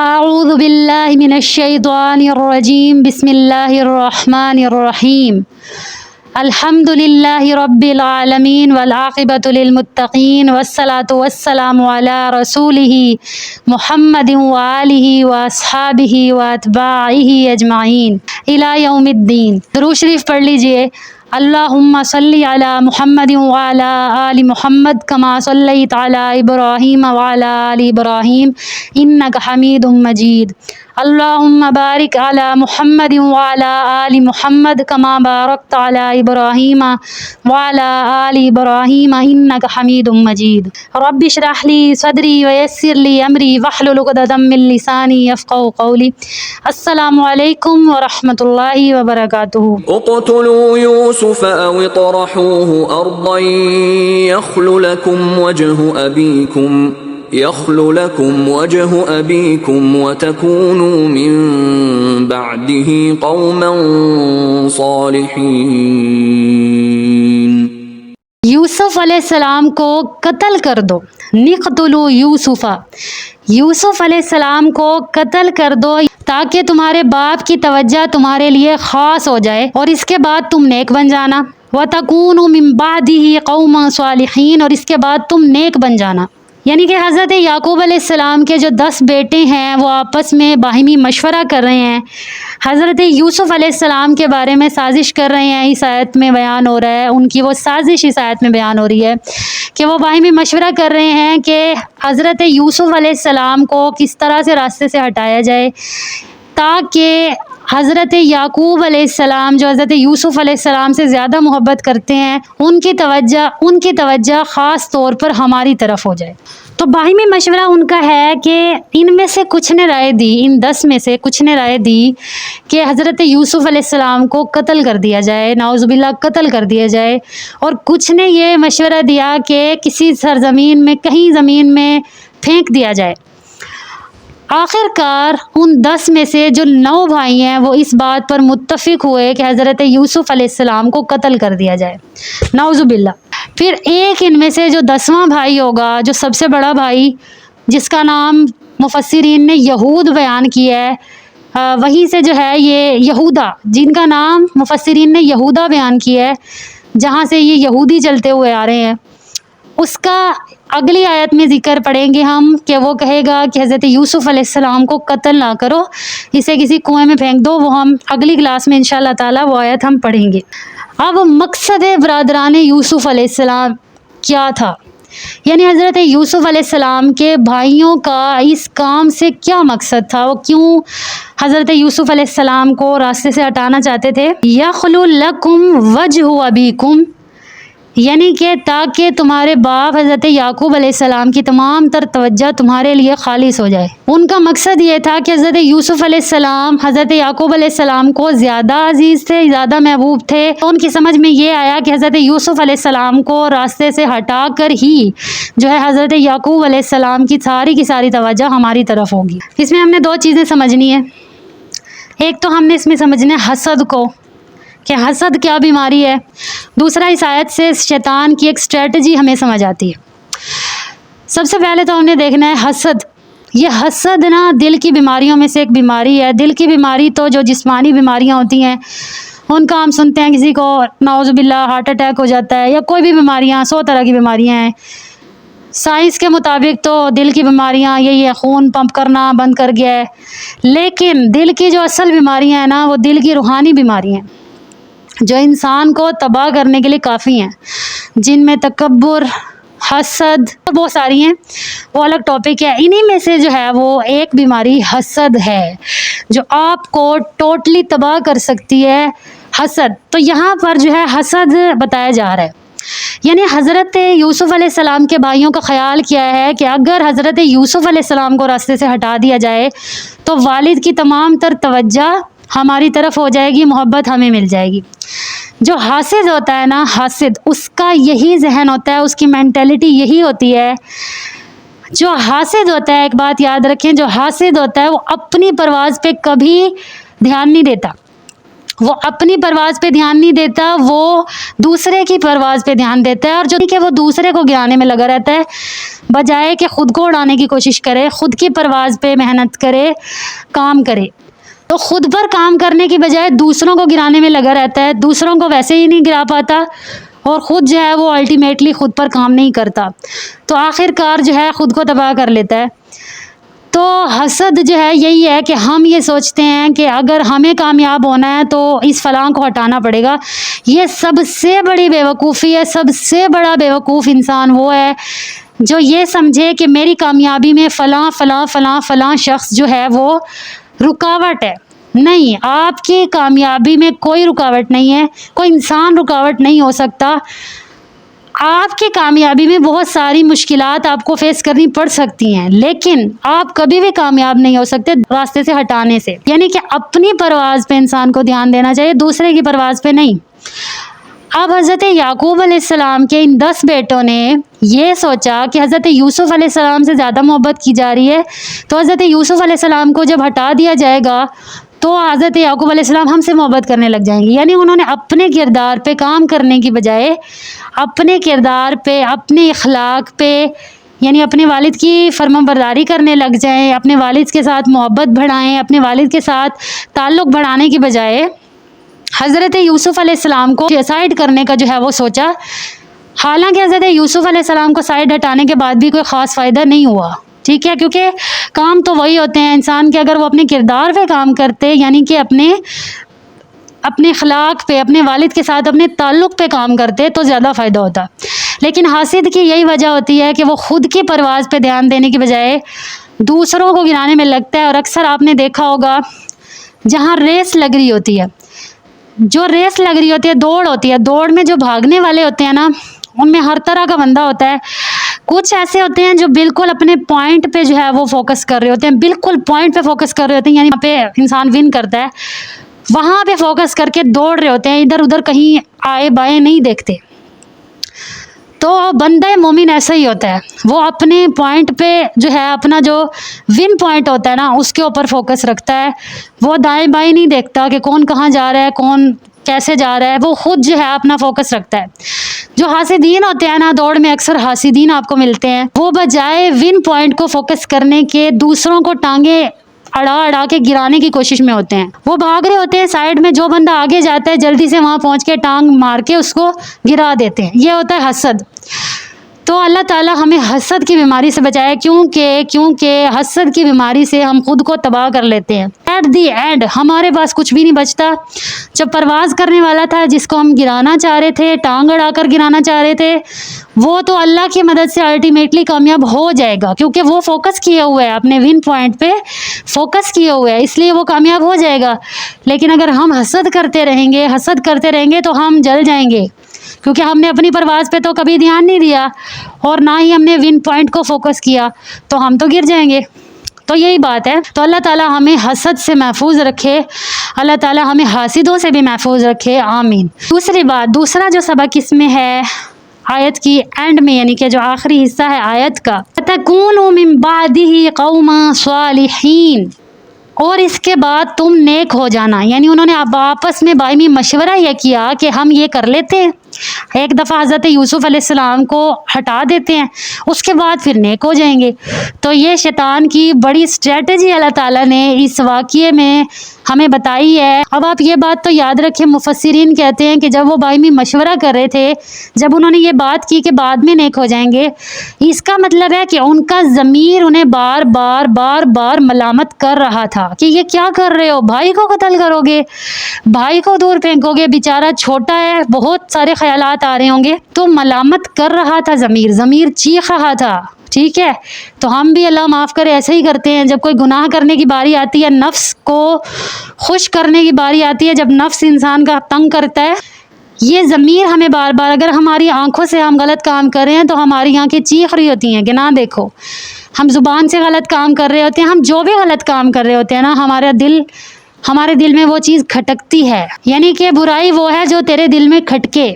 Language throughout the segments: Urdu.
اعوذ باللہ من الشیطان الرجیم بسم اللہ الرحمن الرحیم الحمد للہ رب العالمین والعاقبۃ للمتقین والصلاة والسلام علی رسولہ محمد وآلہ واصحابہ واتباعہ اجمعین الی یوم الدین۔ درود شریف پڑھ لیجئے۔ اللہم صلی علی محمد وعلی آل محمد کما صلیت علی ابراہیم وعلی آل ابراہیم انک حمید مجید۔ اللہم بارک علی محمد وعلی آل محمد کما بارکت علی ابراہیم وعلی آل ابراہیم انک حمید مجید۔ رب اشرح لی صدری ویسر لی امری واحلل عقدۃ من لسانی یفقہوا قولی۔ السلام علیکم ورحمۃ اللہ وبرکاتہ۔ اقتلوا يوسف أو اطرحوه أرضا يخل لكم وجه أبيكم وتكونوا من بعده قوما صالحين۔ یوسف علیہ السلام کو قتل کر دو۔ نقتلوا یوسف، یوسف علیہ السلام کو قتل کر دو تاکہ تمہارے باپ کی توجہ تمہارے لیے خاص ہو جائے اور اس کے بعد تم نیک بن جانا۔ وَتَكُونُوا مِن بَعْدِهِ قَوْمًا صَالِحِينَ، اور اس کے بعد تم نیک بن جانا۔ یعنی کہ حضرت یعقوب علیہ السلام کے جو 10 بیٹے ہیں وہ آپس میں باہمی مشورہ کر رہے ہیں، حضرت یوسف علیہ السلام کے بارے میں سازش کر رہے ہیں۔ اس آیت میں بیان ہو رہا ہے، ان کی وہ سازش اس آیت میں بیان ہو رہی ہے کہ وہ باہمی مشورہ کر رہے ہیں کہ حضرت یوسف علیہ السلام کو کس طرح سے راستے سے ہٹایا جائے تاکہ حضرت یعقوب علیہ السلام جو حضرت یوسف علیہ السلام سے زیادہ محبت کرتے ہیں ان کی توجہ خاص طور پر ہماری طرف ہو جائے۔ تو باہمی مشورہ ان کا ہے کہ ان میں سے کچھ نے رائے دی، ان 10 میں سے کچھ نے رائے دی کہ حضرت یوسف علیہ السلام کو قتل کر دیا جائے، نعوذ باللہ قتل کر دیا جائے، اور کچھ نے یہ مشورہ دیا کہ کسی سرزمین میں کہیں زمین میں پھینک دیا جائے۔ آخر کار ان 10 میں سے جو 9 بھائی ہیں وہ اس بات پر متفق ہوئے کہ حضرت یوسف علیہ السلام کو قتل کر دیا جائے، نعوذ باللہ۔ پھر ایک ان میں سے جو 10واں بھائی ہوگا، جو سب سے بڑا بھائی جس کا نام مفسرین نے یہود بیان کیا ہے، وہیں سے جو ہے یہ یہودا، جن کا نام مفسرین نے یہودا بیان کیا ہے، جہاں سے یہ یہودی چلتے ہوئے آ رہے ہیں، اس کا اگلی آیت میں ذکر پڑھیں گے ہم کہ وہ کہے گا کہ حضرت یوسف علیہ السلام کو قتل نہ کرو، اسے کسی کنویں میں پھینک دو۔ وہ ہم اگلی کلاس میں انشاءاللہ تعالیٰ وہ آیت ہم پڑھیں گے۔ اب مقصد برادران یوسف علیہ السلام کیا تھا، یعنی حضرت یوسف علیہ السلام کے بھائیوں کا اس کام سے کیا مقصد تھا، وہ کیوں حضرت یوسف علیہ السلام کو راستے سے ہٹانا چاہتے تھے؟ یخلو لکم وجہ ابیکم، یعنی کہ تاکہ تمہارے باپ حضرت یعقوب علیہ السلام کی تمام تر توجہ تمہارے لیے خالص ہو جائے۔ ان کا مقصد یہ تھا کہ حضرت یوسف علیہ السلام حضرت یعقوب علیہ السلام کو زیادہ عزیز تھے، زیادہ محبوب تھے۔ ان کی سمجھ میں یہ آیا کہ حضرت یوسف علیہ السلام کو راستے سے ہٹا کر ہی جو ہے حضرت یعقوب علیہ السلام کی ساری توجہ ہماری طرف ہوگی۔ اس میں ہم نے 2 چیزیں سمجھنی ہے۔ ایک تو ہم نے اس میں سمجھنا ہے حسد کو، کہ حسد کیا بیماری ہے۔ دوسرا اس آیت سے شیطان کی ایک اسٹریٹجی ہمیں سمجھ آتی ہے۔ سب سے پہلے تو ہم نے دیکھنا ہے حسد۔ یہ حسد نا دل کی بیماریوں میں سے ایک بیماری ہے۔ دل کی بیماری تو جو جسمانی بیماریاں ہوتی ہیں ان کا ہم سنتے ہیں، کسی کو نعوذ باللہ ہارٹ اٹیک ہو جاتا ہے، یا کوئی بھی بیماریاں، 100 طرح کی بیماریاں ہیں۔ سائنس کے مطابق تو دل کی بیماریاں یہی ہے، خون پمپ کرنا بند کر گیا ہے، لیکن دل کی جو اصل بیماریاں ہیں نا وہ دل کی روحانی بیماریاں ہیں جو انسان کو تباہ کرنے کے لیے کافی ہیں، جن میں تکبر، حسد، بہت ساری ہیں، وہ الگ ٹاپک ہے۔ انہی میں سے جو ہے وہ ایک بیماری حسد ہے جو آپ کو ٹوٹلی تباہ کر سکتی ہے، حسد۔ تو یہاں پر جو ہے حسد بتایا جا رہا ہے، یعنی حضرت یوسف علیہ السلام کے بھائیوں کا خیال کیا ہے کہ اگر حضرت یوسف علیہ السلام کو راستے سے ہٹا دیا جائے تو والد کی تمام تر توجہ ہماری طرف ہو جائے گی، محبت ہمیں مل جائے گی۔ جو حاسد ہوتا ہے نا، حاسد، اس کا یہی ذہن ہوتا ہے، اس کی مینٹیلٹی یہی ہوتی ہے۔ جو حاسد ہوتا ہے، ایک بات یاد رکھیں، جو حاسد ہوتا ہے وہ اپنی پرواز پہ کبھی دھیان نہیں دیتا، وہ اپنی پرواز پہ دھیان نہیں دیتا، وہ دوسرے کی پرواز پہ دھیان دیتا ہے، اور جو کہ وہ دوسرے کو گرانے میں لگا رہتا ہے بجائے کہ خود کو اڑانے کی کوشش کرے، خود کی پرواز پہ محنت کرے، کام کرے۔ تو خود پر کام کرنے کی بجائے دوسروں کو گرانے میں لگا رہتا ہے، دوسروں کو ویسے ہی نہیں گرا پاتا، اور خود جو ہے وہ الٹیمیٹلی خود پر کام نہیں کرتا، تو آخر کار جو ہے خود کو تباہ کر لیتا ہے۔ تو حسد جو ہے یہی ہے کہ ہم یہ سوچتے ہیں کہ اگر ہمیں کامیاب ہونا ہے تو اس فلاں کو ہٹانا پڑے گا۔ یہ سب سے بڑی بیوقوفی ہے، سب سے بڑا بیوقوف انسان وہ ہے جو یہ سمجھے کہ میری کامیابی میں فلاں فلاں فلاں فلاں شخص جو ہے وہ رکاوٹ ہے۔ نہیں، آپ کی کامیابی میں کوئی رکاوٹ نہیں ہے، کوئی انسان رکاوٹ نہیں ہو سکتا۔ آپ کی کامیابی میں بہت ساری مشکلات آپ کو فیس کرنی پڑ سکتی ہیں، لیکن آپ کبھی بھی کامیاب نہیں ہو سکتے راستے سے ہٹانے سے۔ یعنی کہ اپنی پرواز پہ انسان کو دھیان دینا چاہیے، دوسرے کی پرواز پہ نہیں۔ اب حضرت یعقوب علیہ السلام کے ان 10 بیٹوں نے یہ سوچا کہ حضرت یوسف علیہ السلام سے زیادہ محبت کی جا رہی ہے، تو حضرت یوسف علیہ السلام کو جب ہٹا دیا جائے گا تو حضرت یعقوب علیہ السلام ہم سے محبت کرنے لگ جائیں گے۔ یعنی انہوں نے اپنے کردار پہ کام کرنے کی بجائے اپنے کردار پہ، اپنے اخلاق پہ، یعنی اپنے والد کی فرمانبرداری کرنے لگ جائیں، اپنے والد کے ساتھ محبت بڑھائیں، اپنے والد کے ساتھ تعلق بڑھانے کی بجائے حضرت یوسف علیہ السلام کو سائڈ کرنے کا جو ہے وہ سوچا۔ حالانکہ حضرت یوسف علیہ السلام کو سائڈ ہٹانے کے بعد بھی کوئی خاص فائدہ نہیں ہوا، ٹھیک ہے، کیونکہ کام تو وہی ہوتے ہیں انسان کے۔ اگر وہ اپنے کردار پہ کام کرتے، یعنی کہ اپنے اخلاق پہ، اپنے والد کے ساتھ اپنے تعلق پہ کام کرتے تو زیادہ فائدہ ہوتا۔ لیکن حاسد کی یہی وجہ ہوتی ہے کہ وہ خود کی پرواز پہ دھیان دینے کی بجائے دوسروں کو گرانے میں لگتا ہے۔ اور اکثر آپ نے دیکھا ہوگا جہاں ریس لگ رہی ہوتی ہے، جو ریس لگ رہی ہوتی ہے، دوڑ ہوتی ہے، دوڑ میں جو بھاگنے والے ہوتے ہیں نا، ان میں ہر طرح کا بندہ ہوتا ہے۔ کچھ ایسے ہوتے ہیں جو بالکل اپنے پوائنٹ پہ جو ہے وہ فوکس کر رہے ہوتے ہیں، بالکل پوائنٹ پہ فوکس کر رہے ہوتے ہیں، یعنی وہاں پہ انسان ون کرتا ہے، وہاں پہ فوکس کر کے دوڑ رہے ہوتے ہیں، ادھر ادھر کہیں آئے بائیں نہیں دیکھتے۔ تو بندہ مومن ایسا ہی ہوتا ہے، وہ اپنے پوائنٹ پہ جو ہے، اپنا جو ون پوائنٹ ہوتا ہے نا، اس کے اوپر فوکس رکھتا ہے۔ وہ دائیں بائیں نہیں دیکھتا کہ کون کہاں جا رہا ہے، کون کیسے جا رہا ہے، وہ خود جو ہے اپنا فوکس رکھتا ہے۔ جو حاسدین ہوتے ہیں نا، دوڑ میں اکثر حاسدین آپ کو ملتے ہیں، وہ بجائے ون پوائنٹ کو فوکس کرنے کے دوسروں کو ٹانگیں اڑا اڑا کے گرانے کی کوشش میں ہوتے ہیں۔ وہ بھاگ رہے ہوتے ہیں سائیڈ میں، جو بندہ آگے جاتا ہے جلدی سے وہاں پہنچ کے ٹانگ مار کے اس کو گرا دیتے ہیں۔ یہ ہوتا ہے حسد۔ تو اللہ تعالیٰ ہمیں حسد کی بیماری سے بچائے، کیونکہ حسد کی بیماری سے ہم خود کو تباہ کر لیتے ہیں۔ ایٹ دی اینڈ ہمارے پاس کچھ بھی نہیں بچتا۔ جو پرواز کرنے والا تھا، جس کو ہم گرانا چاہ رہے تھے، ٹانگ اڑا کر گرانا چاہ رہے تھے، وہ تو اللہ کی مدد سے الٹیمیٹلی کامیاب ہو جائے گا، کیونکہ وہ فوکس کیے ہوئے ہے، اپنے ون پوائنٹ پہ فوکس کیے ہوئے ہے، اس لیے وہ کامیاب ہو جائے گا۔ لیکن اگر ہم حسد کرتے رہیں گے تو ہم جل جائیں گے، کیونکہ ہم نے اپنی پرواز پہ تو کبھی دھیان نہیں دیا، اور نہ ہی ہم نے ون پوائنٹ کو فوکس کیا، تو ہم تو گر جائیں گے۔ تو یہی بات ہے۔ تو اللہ تعالیٰ ہمیں حسد سے محفوظ رکھے، اللہ تعالیٰ ہمیں حاسدوں سے بھی محفوظ رکھے، آمین۔ دوسرا جو سبق اس میں ہے آیت کی اینڈ میں، یعنی کہ جو آخری حصہ ہے آیت کا، تَكُونُوا مِن بَعْدِهِ قَوْمًا صَالِحِينَ، اور اس کے بعد تم نیک ہو جانا۔ یعنی انہوں نے آپس میں باہمی مشورہ یہ کیا کہ ہم یہ کر لیتے ہیں، ایک دفعہ حضرت یوسف علیہ السلام کو ہٹا دیتے ہیں، اس کے بعد پھر نیک ہو جائیں گے۔ تو یہ شیطان کی بڑی اسٹریٹجی اللہ تعالیٰ نے اس واقعے میں ہمیں بتائی ہے۔ اب آپ یہ بات تو یاد رکھیں، مفسرین کہتے ہیں کہ جب وہ باہمی مشورہ کر رہے تھے، جب انہوں نے یہ بات کی کہ بعد میں نیک ہو جائیں گے، اس کا مطلب ہے کہ ان کا ضمیر انہیں بار بار ملامت کر رہا تھا کہ یہ کیا کر رہے ہو، بھائی کو قتل کرو گے، بھائی کو دور پھینکو گے، بیچارہ چھوٹا ہے، بہت سارے خیالات آ رہے ہوں گے۔ تو ملامت کر رہا تھا، ضمیر چیخ رہا تھا، ٹھیک ہے۔ تو ہم بھی اللہ معاف کرے ایسے ہی کرتے ہیں، جب کوئی گناہ کرنے کی باری آتی ہے، نفس کو خوش کرنے کی باری آتی ہے، جب نفس انسان کا تنگ کرتا ہے، یہ ضمیر ہمیں بار بار، اگر ہماری آنکھوں سے ہم غلط کام کر رہے ہیں تو ہماری آنکھیں چیخ رہی ہوتی ہیں کہ نہ دیکھو۔ ہم زبان سے غلط کام کر رہے ہوتے ہیں، ہم جو بھی غلط کام کر رہے ہوتے ہیں نا، ہمارے دل میں وہ چیز کھٹکتی ہے، یعنی کہ برائی وہ ہے جو تیرے دل میں کھٹکے۔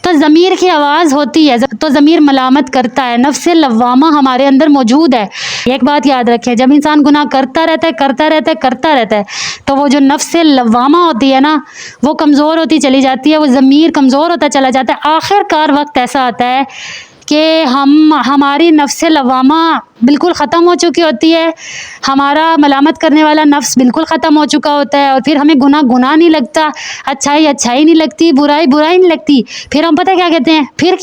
تو ضمیر کی آواز ہوتی ہے، تو ضمیر ملامت کرتا ہے، نفس لوامہ ہمارے اندر موجود ہے۔ ایک بات یاد رکھیں، جب انسان گناہ کرتا رہتا ہے تو وہ جو نفس لوامہ ہوتی ہے نا، وہ کمزور ہوتی چلی جاتی ہے، وہ ضمیر کمزور ہوتا چلا جاتا ہے۔ آخر کار وقت ایسا آتا ہے کہ ہماری نفس لوامہ بالکل ختم ہو چکی ہوتی ہے، ہمارا ملامت کرنے والا نفس بالکل ختم ہو چکا ہوتا ہے، اور پھر ہمیں گناہ نہیں لگتا، اچھائی نہیں لگتی، برائی نہیں لگتی۔ پھر ہم پتہ کیا کہتے ہیں، پھر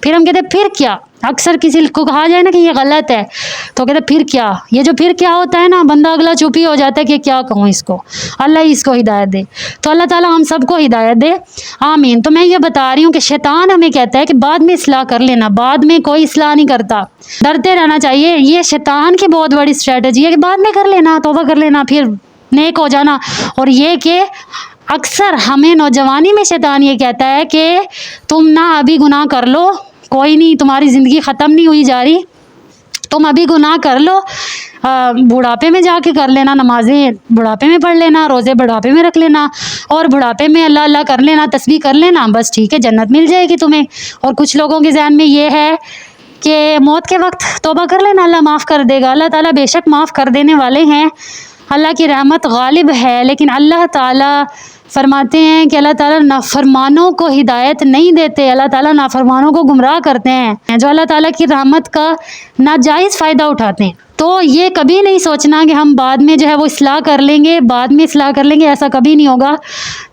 ہم کہتے ہیں پھر کیا۔ اکثر کسی کو کہا جائے نا کہ یہ غلط ہے تو کہتے ہیں پھر کیا۔ یہ جو پھر کیا ہوتا ہے نا، بندہ اگلا چپ ہی ہو جاتا ہے کہ کیا کہوں اس کو۔ اللہ اس کو ہدایت دے، تو اللہ تعالی ہم سب کو ہدایت دے، آمین۔ تو میں یہ بتا رہی ہوں کہ شیطان ہمیں کہتا ہے کہ بعد میں اصلاح کر لینا، بعد میں کوئی اصلاح نہیں کرتا، ڈرتے رہنا چاہیے۔ یہ شیطان کی بہت بڑی اسٹریٹجی ہے کہ بعد میں کر لینا، توبہ کر لینا، پھر نیک ہو جانا۔ اور یہ کہ اکثر ہمیں نوجوانی میں شیطان یہ کہتا ہے کہ تم نہ ابھی گناہ کر لو، کوئی نہیں، تمہاری زندگی ختم نہیں ہوئی جا رہی، تم ابھی گناہ کر لو، بڑھاپے میں جا کے کر لینا، نمازیں بڑھاپے میں پڑھ لینا، روزے بڑھاپے میں رکھ لینا، اور بڑھاپے میں اللہ اللہ کر لینا، تسبیح کر لینا، بس ٹھیک ہے، جنت مل جائے گی تمہیں۔ اور کچھ لوگوں کے ذہن میں یہ ہے کہ موت کے وقت توبہ کر لینا، اللہ معاف کر دے گا۔ اللہ تعالیٰ بے شک معاف کر دینے والے ہیں، اللہ کی رحمت غالب ہے، لیکن اللہ تعالیٰ فرماتے ہیں کہ اللہ تعالیٰ نافرمانوں کو ہدایت نہیں دیتے، اللہ تعالیٰ نافرمانوں کو گمراہ کرتے ہیں، جو اللہ تعالیٰ کی رحمت کا ناجائز فائدہ اٹھاتے ہیں۔ تو یہ کبھی نہیں سوچنا کہ ہم بعد میں جو ہے وہ اصلاح کر لیں گے، ایسا کبھی نہیں ہوگا۔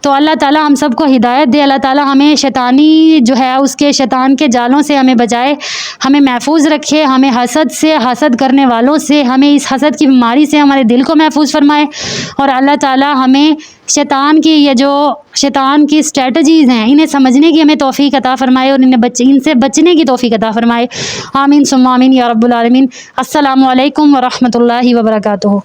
تو اللہ تعالیٰ ہم سب کو ہدایت دے، اللہ تعالیٰ ہمیں شیطانی جو ہے اس کے شیطان کے جالوں سے ہمیں بچائے، ہمیں محفوظ رکھے، ہمیں حسد سے، حسد کرنے والوں سے، ہمیں اس حسد کی بیماری سے ہمارے دل کو محفوظ فرمائے، اور اللہ تعالیٰ ہمیں شیطان کی اسٹریٹجیز ہیں انہیں سمجھنے کی ہمیں توفیق عطا فرمائے، اور ان سے بچنے کی توفیق عطا فرمائے، آمین ثم آمین یا رب العالمین۔ السلام علیکم ورحمۃ اللہ وبرکاتہ۔